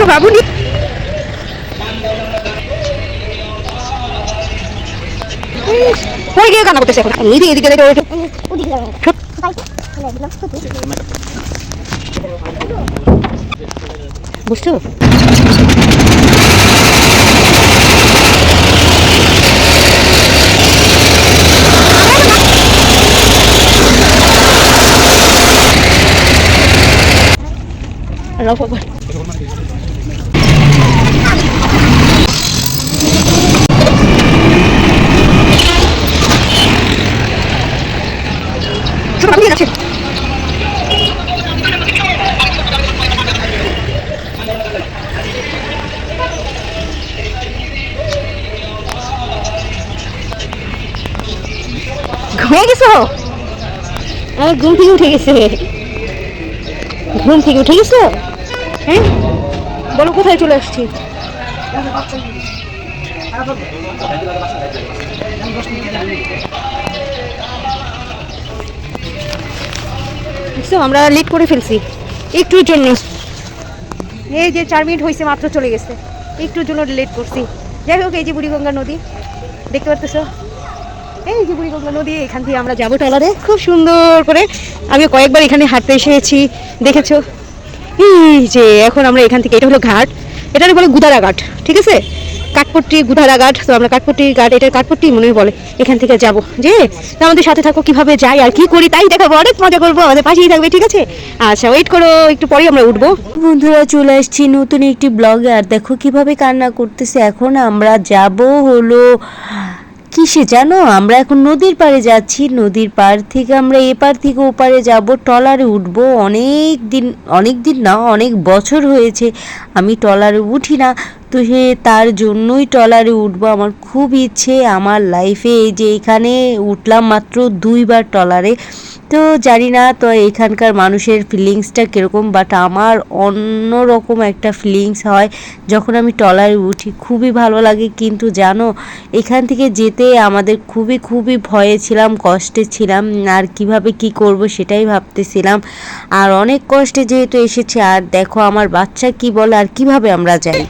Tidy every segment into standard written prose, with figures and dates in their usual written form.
বাবুনি গিয়ে কান্না করতেছে এখন নিজে এদিকে বুঝছো ঘুমিয়ে গেছো আমার ঘুম থেকে উঠে গেছে হ্যাঁ বলো কোথায় চলে আসছি আমরা লেট করে ফেলছি একটুর জন্য এই যে 4 মিনিট হয়েছে মাত্র চলে গেছে একটুর জন্য লেট করছি যাই হোক এই যে বুড়িগঙ্গা নদী দেখতে পারতেছো এই যে বুড়িগঙ্গা নদী এখান থেকে আমরা যাবো ট্রলারে খুব সুন্দর করে আমি কয়েকবার এখানে হাঁটতে এসেছি দেখেছো এই যে এখন আমরা এখান থেকে এটা হলো ঘাট এটা বলে গুদারা ঘাট ঠিক আছে কাঠপট্টি গুদারা ঘাট তো আমরা কাঠপট্টি ঘাট এটা কাঠপট্টি মনে বলে এখান থেকে যাবো যে আমাদের সাথে থাকো কিভাবে যাই আর কি করি তাই দেখাবো অনেক মজা করবো আমাদের পাশেই থাকবে ঠিক আছে আচ্ছা ওয়েট করো একটু পরেই আমরা উঠবো বন্ধুরা চলে আসছি নতুন একটি ব্লগে আর দেখো কিভাবে কান্না করতেছে এখন আমরা যাব হলো কিসে জানো আমরা এখন নদীর পাড়ে যাচ্ছি নদীর পাড় থেকে আমরা এপার থেকে ওপারে যাব ট্রলারে উঠবো অনেক দিন না অনেক বছর হয়েছে আমি ট্রলারে উঠি না তো তার জন্যই ট্রলারে উঠবো আমার খুব ইচ্ছে আমার লাইফে এই যে এখানে উঠলাম মাত্র 2 বার ট্রলারে তো জানি না তো এখানকার মানুষের ফিলিংসটা কীরকম বাট আমার অন্য রকম একটা ফিলিংস হয় যখন আমি ট্রলারে উঠি খুবই ভালো লাগে কিন্তু জানো এখান থেকে যেতে আমাদের খুবই ভয়ে ছিলাম কষ্টে ছিলাম আর কিভাবে কি করব সেটাই ভাবতেছিলাম আর অনেক কষ্টে যেহেতু এসেছে আর দেখো আমার বাচ্চা কি বলে আর কিভাবে আমরা যাই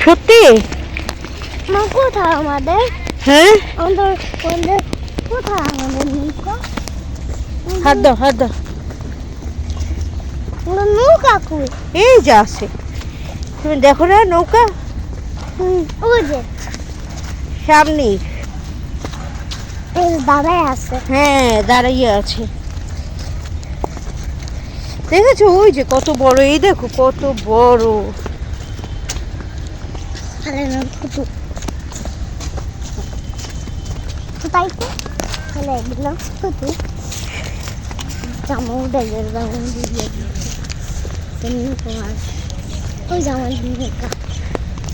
সত্যি কোথায় আমাদের হ্যাঁ কোথায় আমাদের হাত দাও নৌকা কই এই যে আছে তুমি দেখো না নৌকা ওই যে সামনে দাঁড়ায় আছে হ্যাঁ দাঁড়িয়ে আছে দেখেছো ওই যে কত বড় এই দেখো কত বড় তাই তো তাহলে এগুলো শুধু জামা উঠে যাবে ওই জামা নৌকা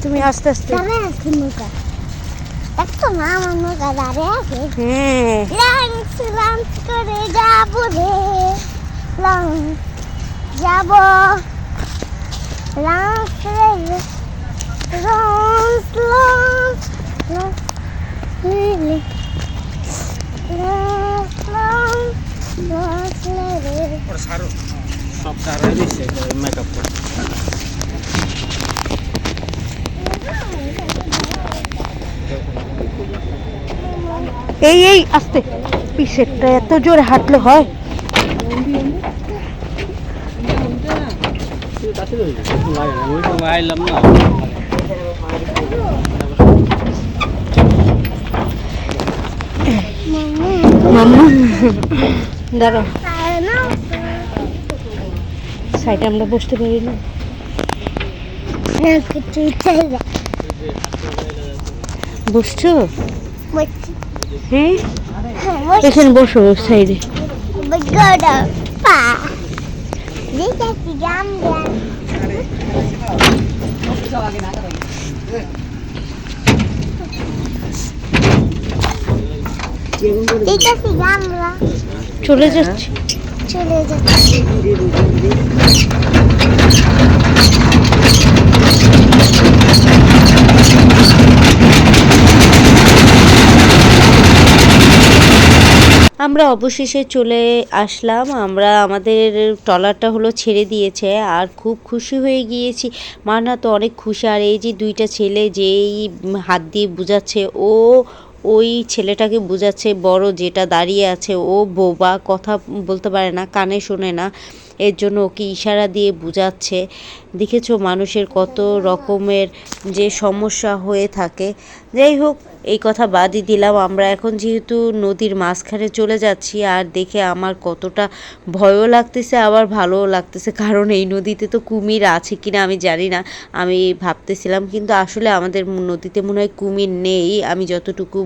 তুমি আস্তে আস্তে দাঁড়ায় আছে নৌকা দেখতো না আমার নৌকা দাঁড়িয়ে আছে হ্যাঁ লাঞ্চ করে যাবো রে যাবো লাঞ্চ রে এই আস্তে পিছেরটা এত জোরে হাঁটলে হয় দাঁড়াও সাইডে আমরা বসতে পারি না বসছো হ্যাঁ এখানে বসো সাইডে চলে যাচ্ছি আমরা অবশেষে চলে আসলাম। আমরা আমাদের ট্রলারটা হলো ছেড়ে দিয়েছে আর খুব খুশি হয়ে গিয়েছি। মানা তো অনেক খুশি। আর এই যে দুইটা ছেলে যেই হাত দিয়ে বুঝাচ্ছে, ওই ছেলেটাকে বুঝাচ্ছে, বড় যেটা দাঁড়িয়ে আছে ও বোবা, কথা বলতে পারে না, কানে শোনে না, এর জন্য ওকে ইশারা দিয়ে বুঝাচ্ছে। দেখেছো মানুষের কত রকমের যে সমস্যা হয়ে থাকে। যাই হোক, এই কথা বাদই দিলাম। আমরা এখন যেহেতু নদীর মাঝখানে চলে যাচ্ছি, আর দেখে আমার কতটা ভয়ও লাগতেছে আবার ভালোও লাগতেছে, কারণ এই নদীতে তো কুমির আছে কিনা আমি জানি না। আমি ভাবতেছিলাম, কিন্তু আসলে আমাদের নদীতে মনে হয় কুমির নেই, আমি যতটুকু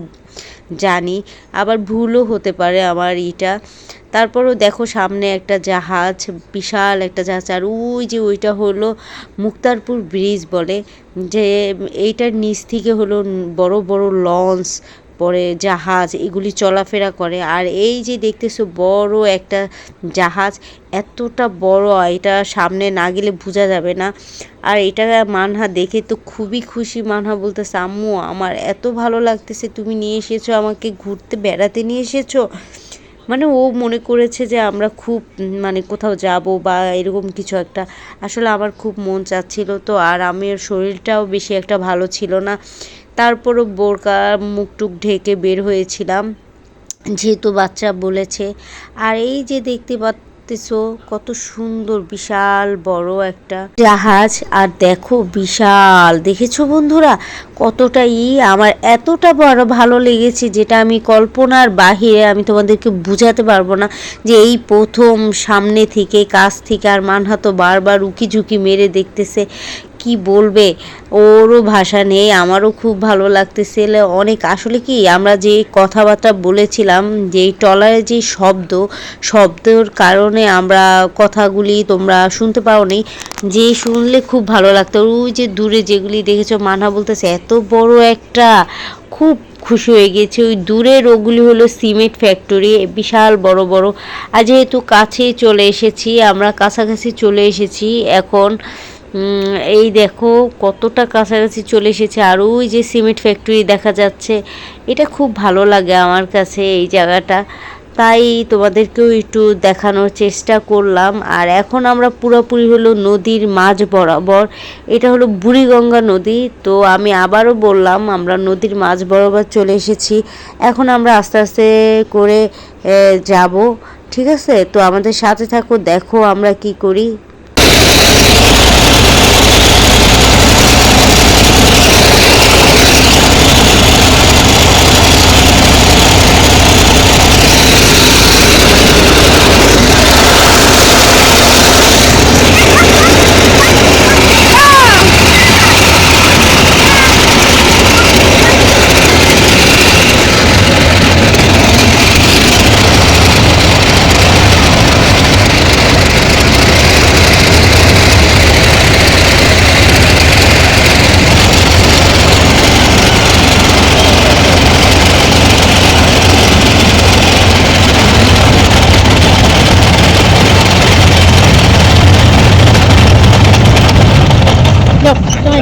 জানি, আবার ভুলও হতে পারে আমার এটা। তারপরও দেখো সামনে একটা জাহাজ, বিশাল একটা জাহাজ, আর ওই যে ওইটা হলো মুক্তারপুর ব্রিজ বলে, যে এইটার নিচ থেকে হলো বড় বড় লঞ্চ, পরে জাহাজ এগুলি চলাফেরা করে। আর এই যে দেখতেছো বড় একটা জাহাজ, এতটা বড়, এটা সামনে না গেলে বোঝা যাবে না। আর এটা মানহা দেখে তো খুবই খুশি। মানহা বলতেছে, আম্মু আমার এত ভালো লাগতেছে, তুমি নিয়ে এসেছো আমাকে ঘুরতে, বেড়াতে নিয়ে এসেছো। মানে ও মনে করেছে যে আমরা খুব মানে কোথাও যাব বা এরকম কিছু একটা। আসলে আমার খুব মন চাচ্ছিল তো, আর আমার শরীরটাও বেশি একটা ভালো ছিল না। তারপরও বোরকা মুখটুক ঢেকে বের হয়েছিলাম, যেহেতু বাচ্চা বলেছে। আর এই যে দেখতে পাচ্তেছো কত সুন্দর বিশাল বড় একটা জাহাজ, আর দেখো বিশাল, দেখেছো বন্ধুরা কতটাই আমার এতটা বড় ভালো লেগেছে, যেটা আমি কল্পনার বাহিরে, আমি তোমাদেরকে বুঝাতে পারবো না। যে এই প্রথম সামনে থেকে কাছ থেকে, আর মানহা তো বারবার উকি ঝুঁকি মেরে দেখতেছে, কি বলবে, ওরও ভাষা নেই। আমারও খুব ভালো লাগতেছে অনেক। আসলে কি আমরা যে কথাবার্তা বলেছিলাম, যে ট্রলারের যে শব্দর কারণে আমরা কথাগুলি তোমরা শুনতে পাওনি, যে শুনলে খুব ভালো লাগতো। ওই যে দূরে যেগুলি দেখেছো, মানহা বলতেছে এত বড় একটা, খুব খুশি হয়ে গেছে। ওই দূরের ওগুলি হলো সিমেন্ট ফ্যাক্টরি, বিশাল বড় বড়। আর যেহেতু কাছেই চলে এসেছি, আমরা কাছাকাছি চলে এসেছি এখন। এই দেখো কতটা কাছাকাছি চলে এসেছে, আর ওই যে সিমেন্ট ফ্যাক্টরি দেখা যাচ্ছে। এটা খুব ভালো লাগে আমার কাছে এই জায়গাটা, তাই তোমাদেরকেও একটু দেখানোর চেষ্টা করলাম। আর এখন আমরা পুরোপুরি হলো নদীর মাঝ বরাবর, এটা হলো বুড়িগঙ্গা নদী। তো আমি আবারও বললাম, আমরা নদীর মাঝ বরাবর চলে এসেছি। এখন আমরা আস্তে আস্তে করে যাব, ঠিক আছে? তো আমাদের সাথে থাকো, দেখো আমরা কি করি।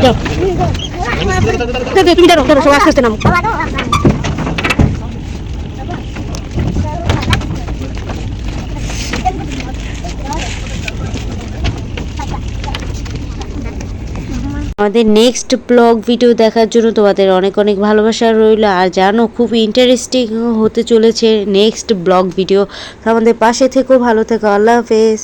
যাও, তুমি জানো সব আস্তে আস্তে নামো। আমাদের নেক্সট ব্লগ ভিডিও দেখার জন্য তোমাদের অনেক অনেক ভালোবাসা রইল। আর জানো খুব ইন্টারেস্টিং হতে চলেছে নেক্সট ব্লগ ভিডিও। আমাদের পাশে থেকো, ভালো থেকো, আল্লাহ হাফেজ।